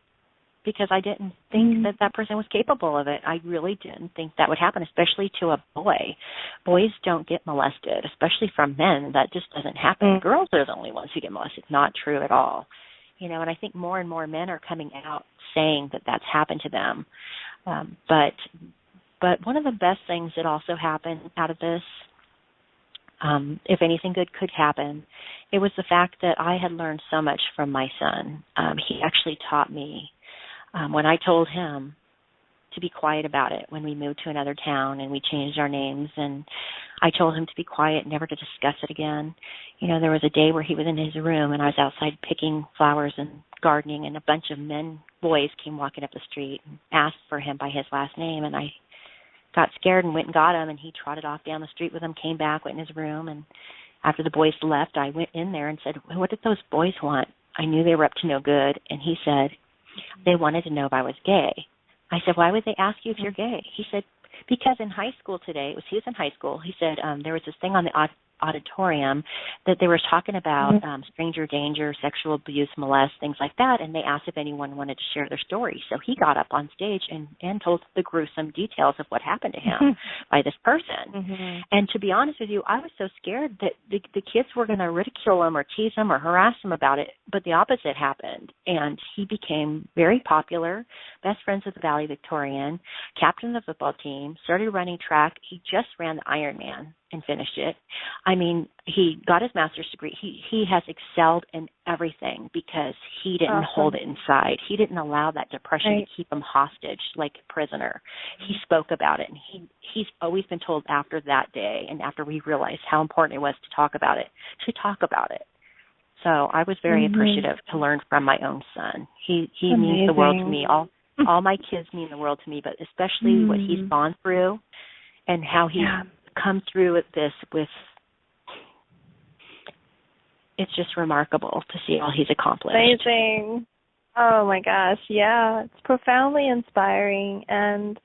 because I didn't think that person was capable of it. I really didn't think that would happen, especially to a boy. Boys don't get molested, especially from men. That just doesn't happen. Girls are the only ones who get molested. Not true at all. And I think more and more men are coming out saying that that's happened to them. But But one of the best things that also happened out of this, if anything good could happen, it was the fact that I had learned so much from my son. He actually taught me when I told him to be quiet about it when we moved to another town and we changed our names, and I told him to be quiet, never to discuss it again. You know, there was a day where he was in his room and I was outside picking flowers and gardening, and a bunch of boys came walking up the street and asked for him by his last name, and I got scared and went and got him, and he trotted off down the street with him, came back, went in his room, and after the boys left, I went in there and said, "What did those boys want?" I knew they were up to no good, and he said, "They wanted to know if I was gay." I said, "Why would they ask you if you're gay?" He said, "Because in high school today," he was in high school, he said there was this thing on the auditorium that they were talking about stranger danger, sexual abuse, molest, things like that, and they asked if anyone wanted to share their story. So he got up on stage and told the gruesome details of what happened to him by this person. And to be honest with you, I was so scared that the kids were going to ridicule him or tease him or harass him about it, but the opposite happened. And he became very popular, best friends with the Valedictorian, captain of the football team, started running track. He just ran the Ironman and finished it. I mean, he got his master's degree. He has excelled in everything because he didn't hold it inside. He didn't allow that depression to keep him hostage like a prisoner. He spoke about it, and he's always been told after that day and after we realized how important it was to talk about it, to talk about it. So I was very appreciative to learn from my own son. He means the world to me. All my kids mean the world to me, but especially what he's gone through and how he's come through with this it's just remarkable to see all he's accomplished. Amazing. Oh my gosh, yeah. It's profoundly inspiring. And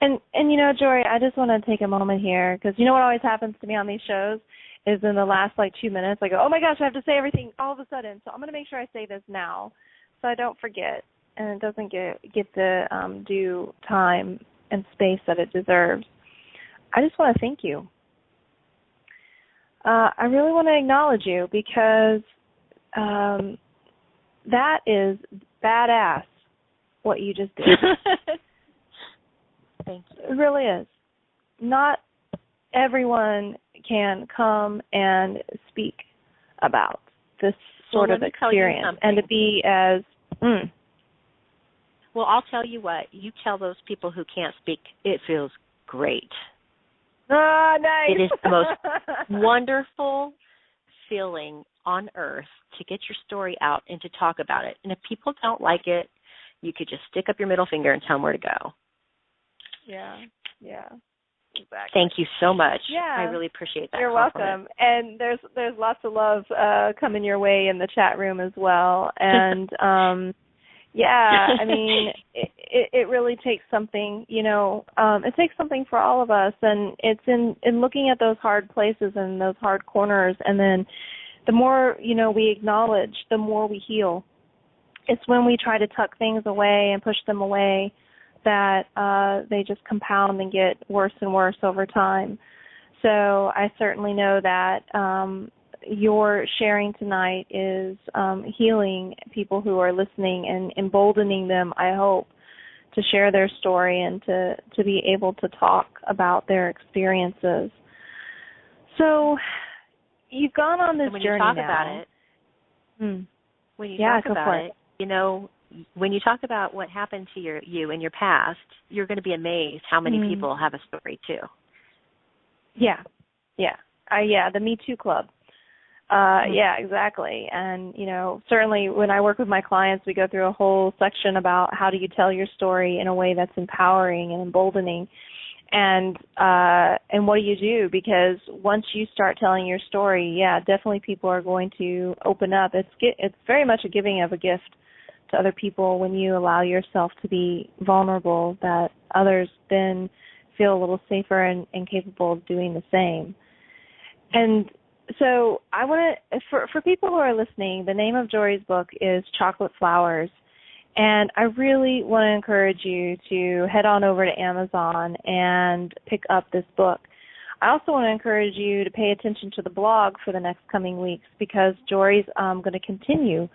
you know, Jory, I just want to take a moment here because you know what always happens to me on these shows is in the last 2 minutes I go, oh my gosh, I have to say everything all of a sudden. So I'm going to make sure I say this now so I don't forget and it doesn't get the due time and space that it deserves. I just want to thank you. I really want to acknowledge you because that is badass, what you just did. Thank you. It really is. Not everyone can come and speak about this sort of experience and to be as... Well, I'll tell you what. You tell those people who can't speak, it feels great. Oh, nice. It is the most wonderful feeling on earth to get your story out and to talk about it. And if people don't like it, you could just stick up your middle finger and tell them where to go. Yeah, exactly. Thank you so much. Yeah. I really appreciate that. You're compliment. welcome. And there's lots of love coming your way in the chat room as well. And yeah, I mean, it really takes something, you know, it takes something for all of us, and it's in looking at those hard places and those hard corners, and then the more, you know, we acknowledge, the more we heal. It's when we try to tuck things away and push them away that they just compound and get worse and worse over time. So I certainly know that your sharing tonight is healing people who are listening and emboldening them, I hope, to share their story and to be able to talk about their experiences. So you've gone on this journey now. When you talk about it, when you talk about it, you know, when you talk about what happened to you in your past, you're going to be amazed how many people have a story too. Yeah, the Me Too Club. Yeah, exactly. And, you know, certainly when I work with my clients, we go through a whole section about how do you tell your story in a way that's empowering and emboldening. And what do you do? Because once you start telling your story, yeah, definitely people are going to open up. It's very much a giving of a gift to other people when you allow yourself to be vulnerable, that others then feel a little safer and capable of doing the same. And so I want to, for people who are listening, the name of Jory's book is Chocolate Flowers, and I really want to encourage you to head on over to Amazon and pick up this book. I also want to encourage you to pay attention to the blog for the next coming weeks because Jory's going to continue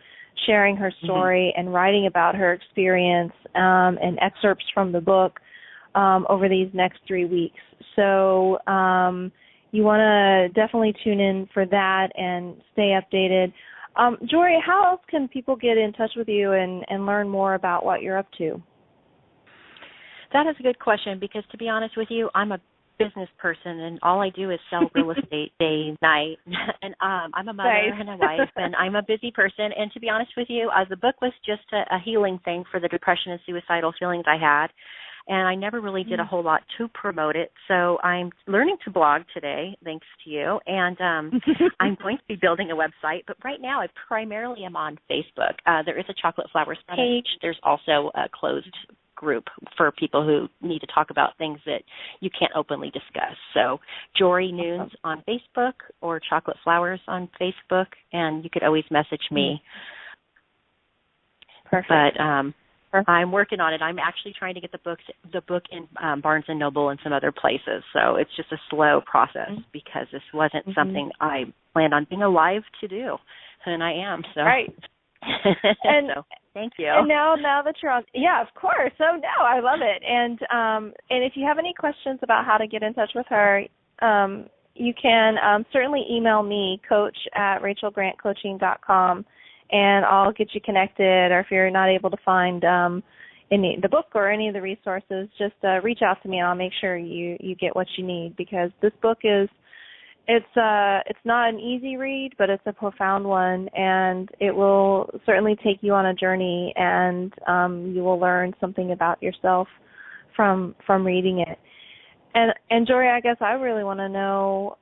sharing her story and writing about her experience and excerpts from the book over these next 3 weeks. So you want to definitely tune in for that and stay updated. Jory, how else can people get in touch with you and learn more about what you're up to? That is a good question because, to be honest with you, I'm a business person and all I do is sell real estate day, night. And I'm a mother and a wife, and I'm a busy person. And to be honest with you, the book was just a healing thing for the depression and suicidal feelings I had. And I never really did a whole lot to promote it. So I'm learning to blog today, thanks to you. And I'm going to be building a website. But right now I primarily am on Facebook. There is a Chocolate Flowers page. There's also a closed group for people who need to talk about things that you can't openly discuss. So Jory Noons on Facebook or Chocolate Flowers on Facebook. And you could always message me. Perfect. But I'm working on it. I'm actually trying to get the book in Barnes & Noble and some other places. So it's just a slow process because this wasn't something I planned on being alive to do, and I am. So. Right. And so, thank you. And now that you're on, yeah, of course. So no, I love it. And if you have any questions about how to get in touch with her, you can certainly email me, coach@rachelgrantcoaching.com. And I'll get you connected, or if you're not able to find the book or any of the resources, just reach out to me and I'll make sure you get what you need, because this book it's not an easy read, but it's a profound one, and it will certainly take you on a journey, and you will learn something about yourself from reading it. And Jory, I guess I really want to know,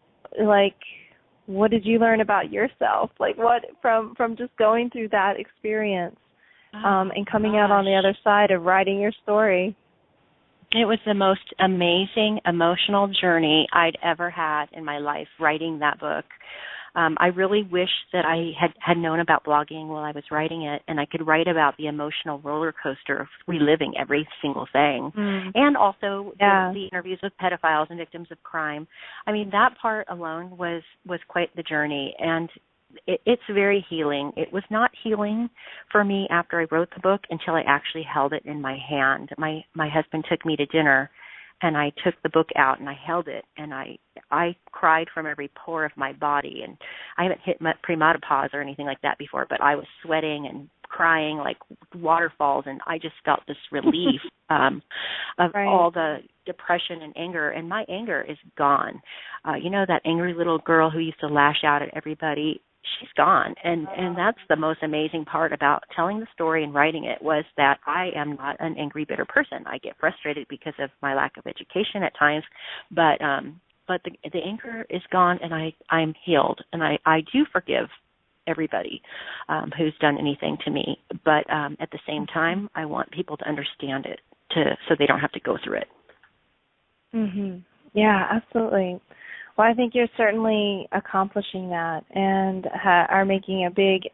what did you learn about yourself? What from just going through that experience and coming out on the other side of writing your story? It was the most amazing emotional journey I'd ever had in my life, writing that book. I really wish that I had known about blogging while I was writing it, and I could write about the emotional roller coaster of reliving every single thing, and also the interviews with pedophiles and victims of crime. I mean, that part alone was quite the journey, and it's very healing. It was not healing for me after I wrote the book until I actually held it in my hand. My husband took me to dinner, and I took the book out and I held it, and I cried from every pore of my body. And I haven't hit premenopause or anything like that before, but I was sweating and crying like waterfalls, and I just felt this relief of all the depression and anger. And my anger is gone. That angry little girl who used to lash out at everybody, she's gone. And that's the most amazing part about telling the story and writing it, was that I am not an angry, bitter person. I get frustrated because of my lack of education at times, but the anger is gone, and I'm healed, and I do forgive everybody who's done anything to me. But at the same time, I want people to understand it so they don't have to go through it. Yeah, absolutely. Well, I think you're certainly accomplishing that, and are making a big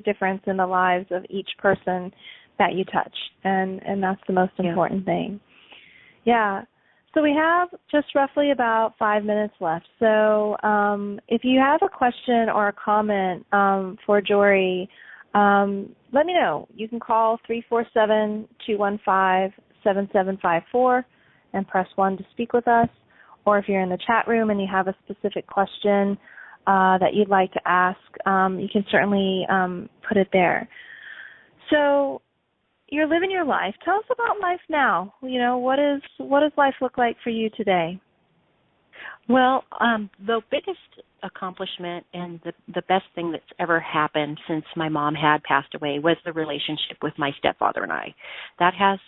difference in the lives of each person that you touch, and that's the most important thing. Yeah. So we have just roughly about 5 minutes left. So if you have a question or a comment for Jory, let me know. You can call 347-215-7754 and press 1 to speak with us. Or if you're in the chat room and you have a specific question that you'd like to ask, you can certainly put it there. So you're living your life. Tell us about life now. What does life look like for you today? Well, the biggest accomplishment and the best thing that's ever happened since my mom had passed away was the relationship with my stepfather and I. That has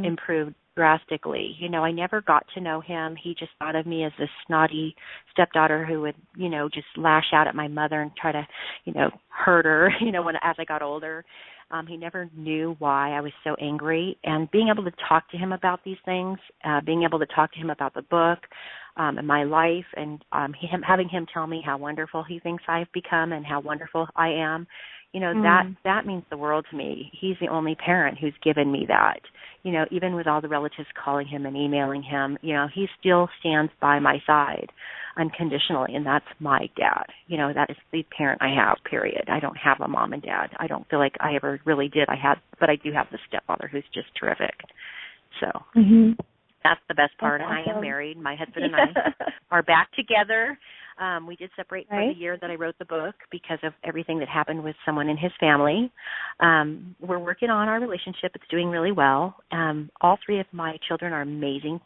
improved drastically. I never got to know him. He just thought of me as this snotty stepdaughter who would, just lash out at my mother and try to, hurt her, as I got older. He never knew why I was so angry. And being able to talk to him about these things, being able to talk to him about the book and my life, and having him tell me how wonderful he thinks I've become and how wonderful I am, that means the world to me. He's the only parent who's given me that. Even with all the relatives calling him and emailing him, he still stands by my side unconditionally, and that's my dad. That is the parent I have, period. I don't have a mom and dad. I don't feel like I ever really did. But I do have the stepfather who's just terrific. So Mhm. that's the best part. That's And I am awesome. married. My husband and I are back together. We did separate for Right. the year that I wrote the book because of everything that happened with someone in his family. We're working on our relationship. It's doing really well. All three of my children are amazing,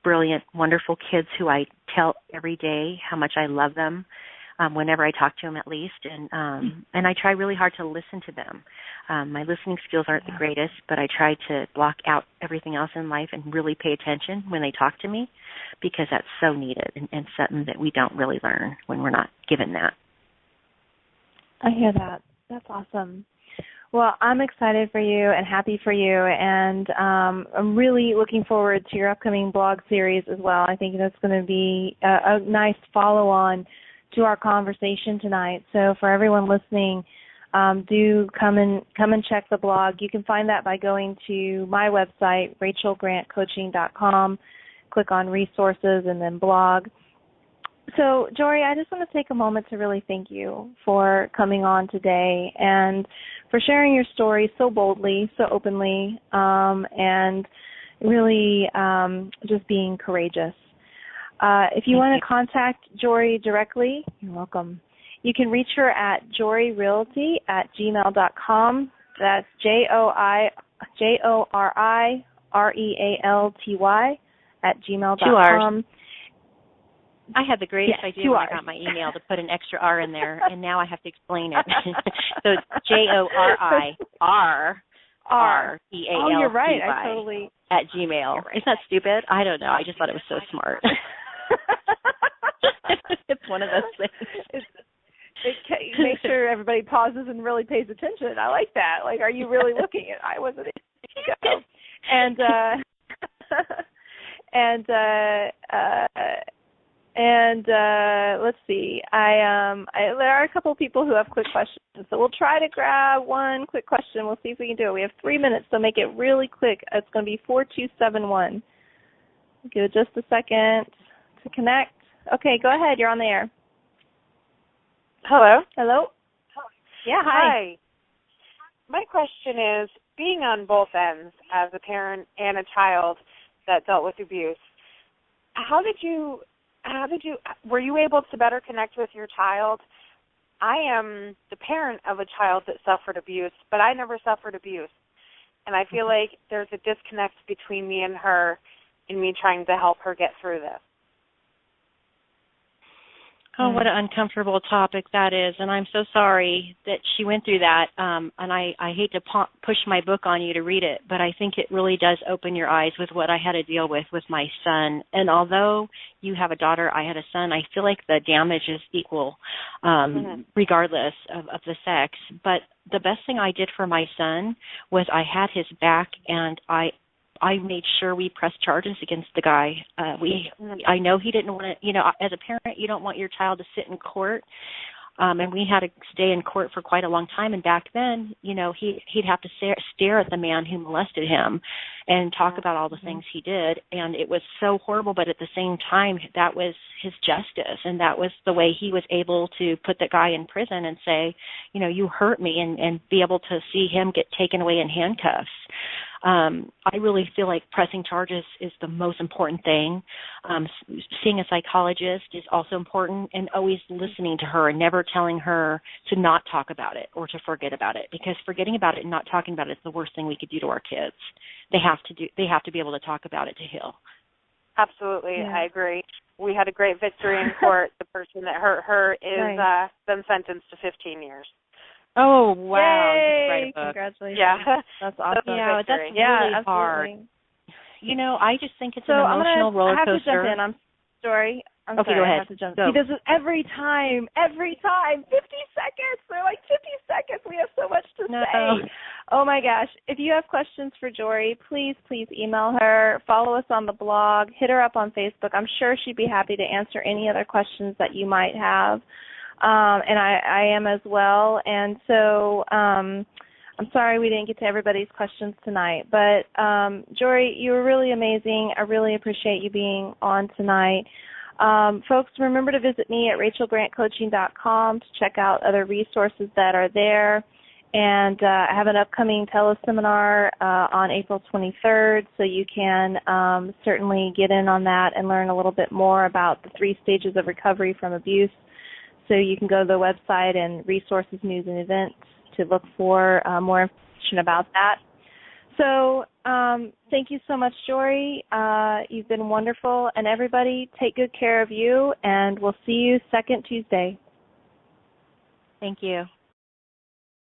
brilliant, wonderful kids who I tell every day how much I love them, whenever I talk to them at least. And I try really hard to listen to them. My listening skills aren't the greatest, but I try to block out everything else in life and really pay attention when they talk to me, because that's so needed and something that we don't really learn when we're not given that. I hear that. That's awesome. Well, I'm excited for you and happy for you, and I'm really looking forward to your upcoming blog series as well. I think that's going to be a nice follow-on to our conversation tonight. So for everyone listening, do come and check the blog. You can find that by going to my website, rachelgrantcoaching.com. Click on resources and then blog. So, Jory, I just want to take a moment to really thank you for coming on today and for sharing your story so boldly, so openly, and really just being courageous. If you want to contact Jory directly, you're welcome. You can reach her at joryrealty@gmail.com. That's JORIREALTY @gmail.com. I had the greatest idea when I got my R's. email to put an extra R in there, and now I have to explain it. So it's JORIREALTY Oh, you're right. I totally @gmail. Right. Isn't that stupid? I don't know. I just thought it was so smart. It's one of those things. Make sure everybody pauses and really pays attention. I like that. Like, are you really looking at? I wasn't. Go. And let's see. There are a couple of people who have quick questions, so we'll try to grab one quick question. We'll see if we can do it. We have 3 minutes, so make it really quick. It's going to be 4271. Give it just a second to connect. Okay, go ahead. You're on the air. Hello? Hello? Yeah, hi. My question is, being on both ends as a parent and a child that dealt with abuse, were you able to better connect with your child? I am the parent of a child that suffered abuse, but I never suffered abuse. And I feel like there's a disconnect between me and her in me trying to help her get through this. Oh, what an uncomfortable topic that is, and I'm so sorry that she went through that, and I hate to push my book on you to read it, but I think it really does open your eyes with what I had to deal with my son. And although you have a daughter, I had a son, I feel like the damage is equal, regardless of the sex. But the best thing I did for my son was I had his back, and I made sure we pressed charges against the guy. I know he didn't want to, as a parent, you don't want your child to sit in court. And we had to stay in court for quite a long time. And back then, he'd have to stare at the man who molested him and talk about all the things he did. And it was so horrible. But at the same time, that was his justice. And that was the way he was able to put the guy in prison and say, you hurt me, and be able to see him get taken away in handcuffs. I really feel like pressing charges is the most important thing. Seeing a psychologist is also important, and always listening to her and never telling her to not talk about it or to forget about it, because forgetting about it and not talking about it is the worst thing we could do to our kids. They have to be able to talk about it to heal. Absolutely. Yeah. I agree. We had a great victory in court. The person that hurt her is been sentenced to 15 years. Oh, wow. Yay! Write a book. Congratulations. Yeah. That's awesome. Yeah, that's really hard. I just think it's an emotional roller coaster. I have to jump in. I'm sorry. Okay, go ahead. I have to jump in. He does it every time. 50 seconds. They're like 50 seconds. We have so much to say. Oh, my gosh. If you have questions for Jory, please email her. Follow us on the blog. Hit her up on Facebook. I'm sure she'd be happy to answer any other questions that you might have. And I am as well. And so I'm sorry we didn't get to everybody's questions tonight. But, Jory, you were really amazing. I really appreciate you being on tonight. Folks, remember to visit me at rachelgrantcoaching.com to check out other resources that are there. And I have an upcoming teleseminar on April 23rd, so you can certainly get in on that and learn a little bit more about the 3 stages of recovery from abuse. So you can go to the website and resources, news, and events to look for more information about that. So thank you so much, Jory. You've been wonderful. And everybody, take good care of you, and we'll see you second Tuesday. Thank you.